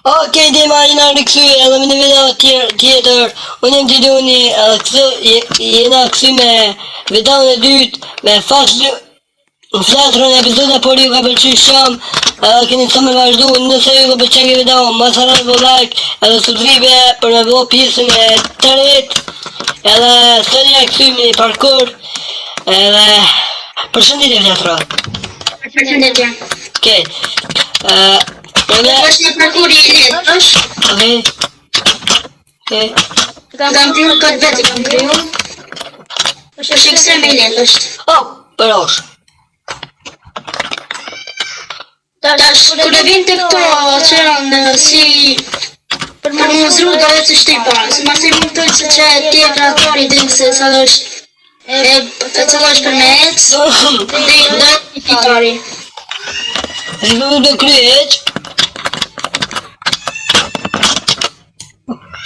Okej, Dima, jena rikësy edhe me një video tjetër. Unë jem Tidoni edhe jena kësy me videon e dytë me flatrën e epizoda, por ju ka pëlqy shumë edhe keni sa me vazhdu. Nëse ju ka pëlqy këtë video, mos harroni të like edhe subscribe për me vë pjesën e tretë. Edhe sot jena kësy me një parkour edhe përshëndetje flatrë. Përshëndetje. Okej. Është një parkour i lehtë, është? Okej. Kam kriju këtë vetë, kam kriju. Është ekstrem i lehtë, është. Për osh. Tash, kur e vinë të këto qërën si për më muzru do e të shtyj para, se mas e mund të se që ti e kreatori din se sa do është e cëllo është për me ec, dhe i do e fitori. E shpëmë të kryet.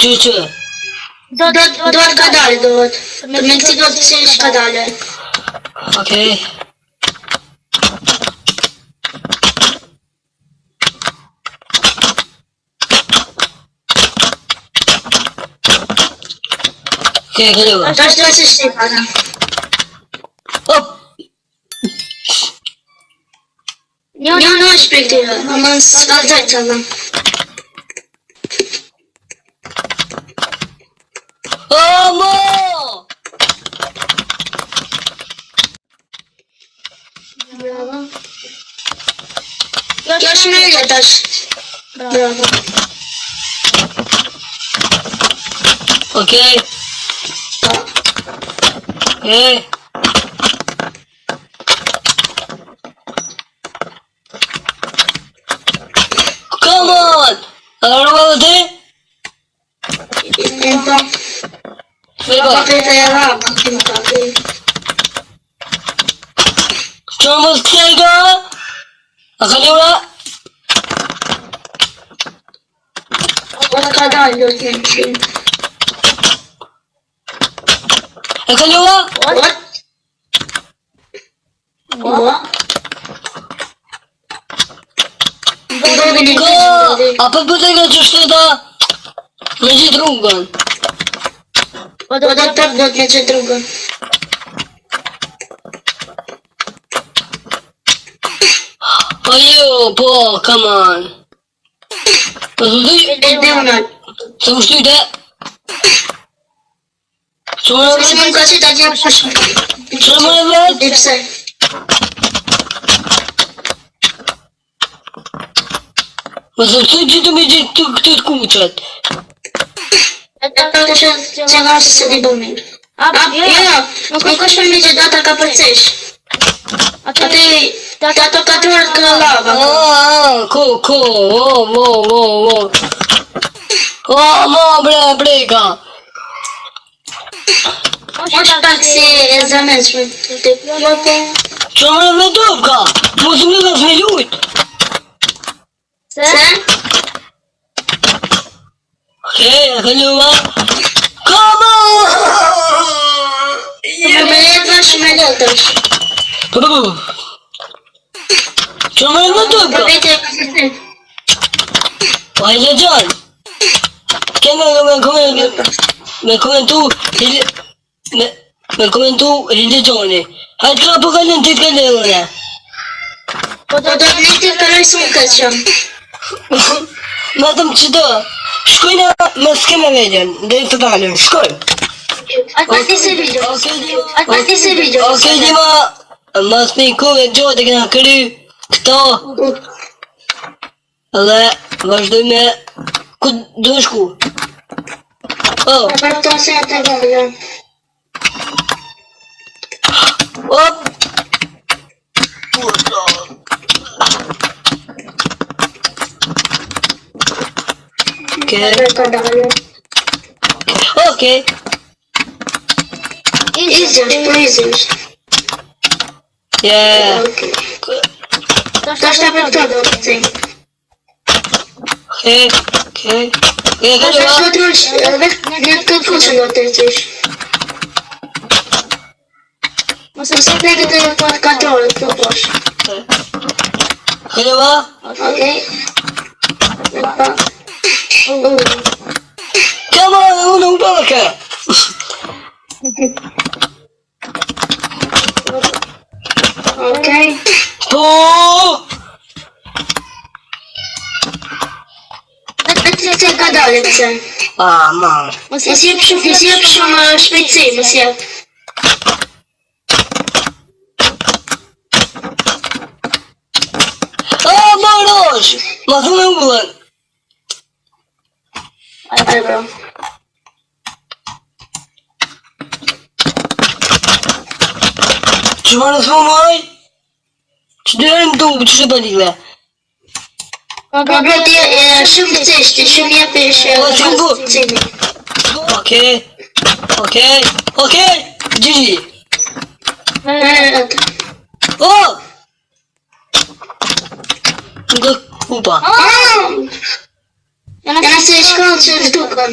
Që? Dohet kadale, dohet. Me këti do të qesh kadale. Okej. Okej, këllu. Tash do e që shtyj para. Hop! Jo, është për këtyre, më s'falzaj të dhe. Mo! Bravo. Kjo është me e tash. Bravo. Okej. Come on! Arroba dhe ti? Ento. Mirë Këtë e raba, që më të kësaj ka? A ka njëra? o të kadale do të jenë që. E ka njëra? A për pëtë e ka që shteta? Me gjithë rrugën. O do të tërë do të me që rrugën. Ajo, po, come on. Të të ty? E dhe unal. Se më shtyte? Që më Se në më ka që ta gjepë shumë. Që më në vret? Dhe pse? Më të të gjithë me gjithë këtë të kuqët. E të të që nga se se di bo mirë. Jo, nuk është për mi që data ka përcesh. Ato katruar kënë lava. Mo, breka. është pak si e zëmeshme. Që më në vretov ka? Mos më në me lujt. Se? Okej, e këllua. Come on! Me letë është me letë është. Që më në vretov ka? Po e legjan. Keme me komentu religioni. Hajtë ka po kalen të kalene. Po do të një të kaloj së më këtë shumë. Matëm që do, shkojnë më s'keme vedjen, dhe të dalën, shkojnë. Atë pati se video. Okej, Dima, mas me i kuve gjotë e këna kry këto. Dhe vazhdojme, ku do shku? Për të se të gëllë. Op! Okej. Easy, po easy. Yeah. Ta shta për këto do të cim. Okej. Ta shta të rësh, në këtë fushën do të cish. Mos më se plekë të katrore të posh. Këllua? Okej. Come on, unë u bëllëke! Okej. Po! Të ka dalë pëse. Man. Mos jep shumë shpejtësi, mos jep. Marosh! Ma thunë ullën! Ajde, bro. Që marë s'po maj? Që dërën të që të bëllikve? Bro, ti shumë të ceshti, shumë jepish. Okej, Gigi! Oh! Nga kupa. Jena se shkallë që shtukën.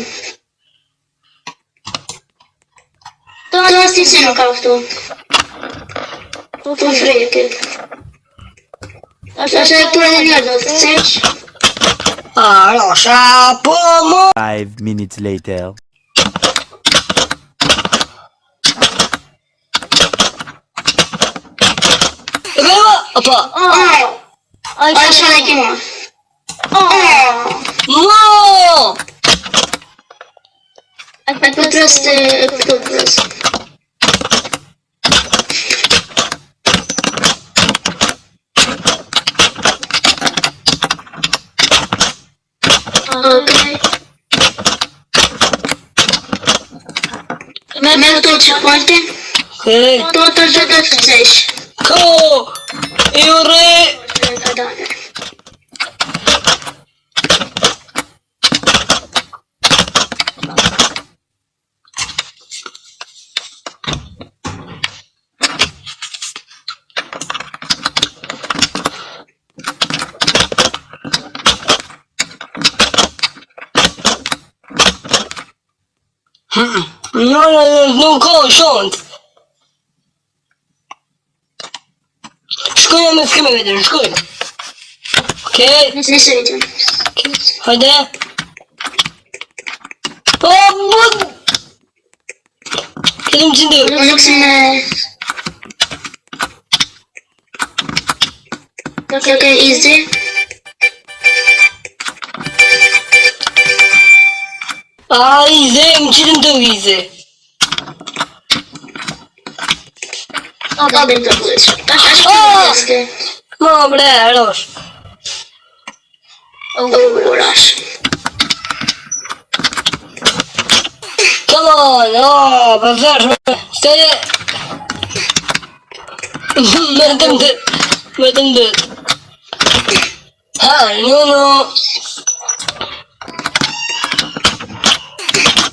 To asti si nuk ka këtu. Tu frejke. Ashtë e këtu edhe njërë do të ceq. Rosha, po mo! 5 minutes later. Rëva, opa! Aj, shkallë e kima. Mo! Aj, pëtërës të këtu përës. Okej. Me këtu që pointin. Okej. To të të cesh. Ko! Jure! Ka dalë. Nuk ka shant. Shkojnë me s'keme vetën, shkojnë. Okej. Nëse vetën. Hajde. Po, bud! Këtëm që ndër. Nuk si me... Okej, easy. Ize, më qitëm të Ize. Ka bërë të bësh. Ashtë të Ma bre, rosh. Urash. Come on, përvesh, steje. Me të ndët. Ha, no.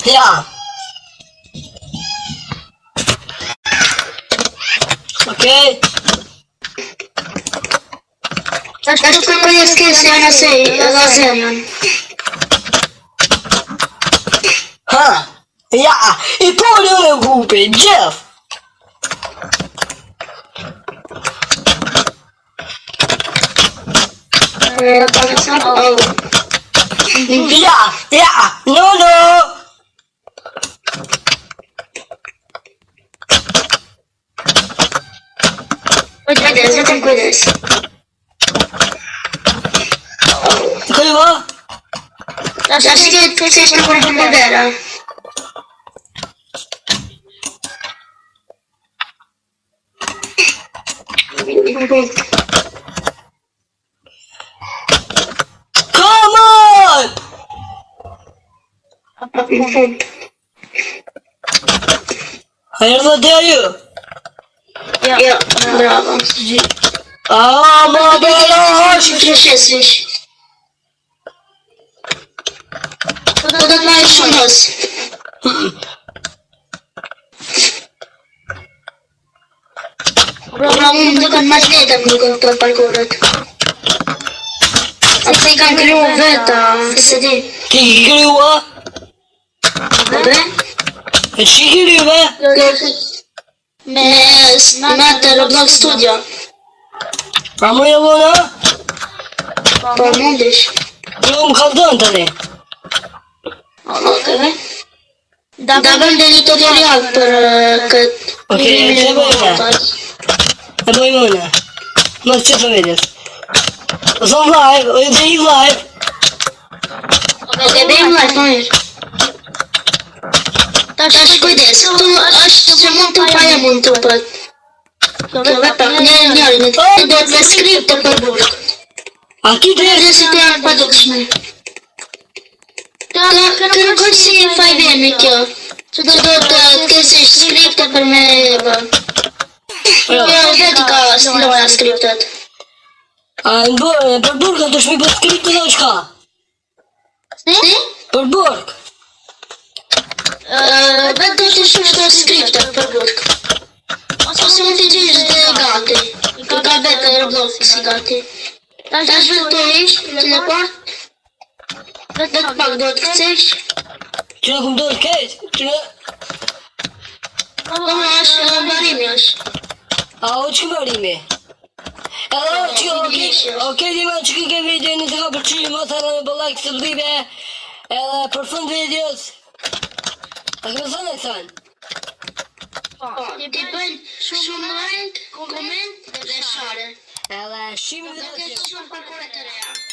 Ja. Okej. Ashtë të kërë s'kesi janë se lazenën. Ha, ja, I poli unë grupi, Jeff. Ja, no. Vetëm kujdes. Këva? Ashtë që të qesh në kërë për vera. Come on! Hayırlı değil. Ja, bravo. Ma belash! Që shesvish. Do të marrë shumë hës. Bro, unë do kanë marrë vetëm në këto parkurët. Se I kanë kryu veta, se di. Ti krua? Dhe? E që krua? Me atë Roblox Studio. Pa më e vona? Po mundish. Jo më kaldon të ne. Da bëm dhe një tutorial për këtë. Okej, e bëjmë. E bëjmë unë. Mos që të videos. O son live, o ju dhe i live. Okej, bëjmë live, më mirë. Tash kujdes, këtu është që mund të paja mund të pët. Kjo vetë njëri, do të skripte për burg. A ki të Dhe si të janë padukshme. Kërkoj si fajve me kjo. Që do të kësi skripte për me bë. Kjo vetë ka stiloja skriptet. Për burg të shmi për skripte dhe qka? Si? Për burg. Vetë do të shkruaj skripte për burg. Ose mund të gjesh dhe gati. Ka vetë Roblox si gati. Tash vetë të ish, teleport. Vetë pak do të këcesh. Që në këmë dojë keq? Që në... Po është mbarimi është. A o që mbarimi? Edhe o që okej dima që ke video në të ka përqyri mos arra me bë like së blive. Edhe për fund videos. A këtë zonë e thënë? Ti bëjnë shumë like, comment dhe share. Edhe shimi dhe Dhe të shumë për kore të reja.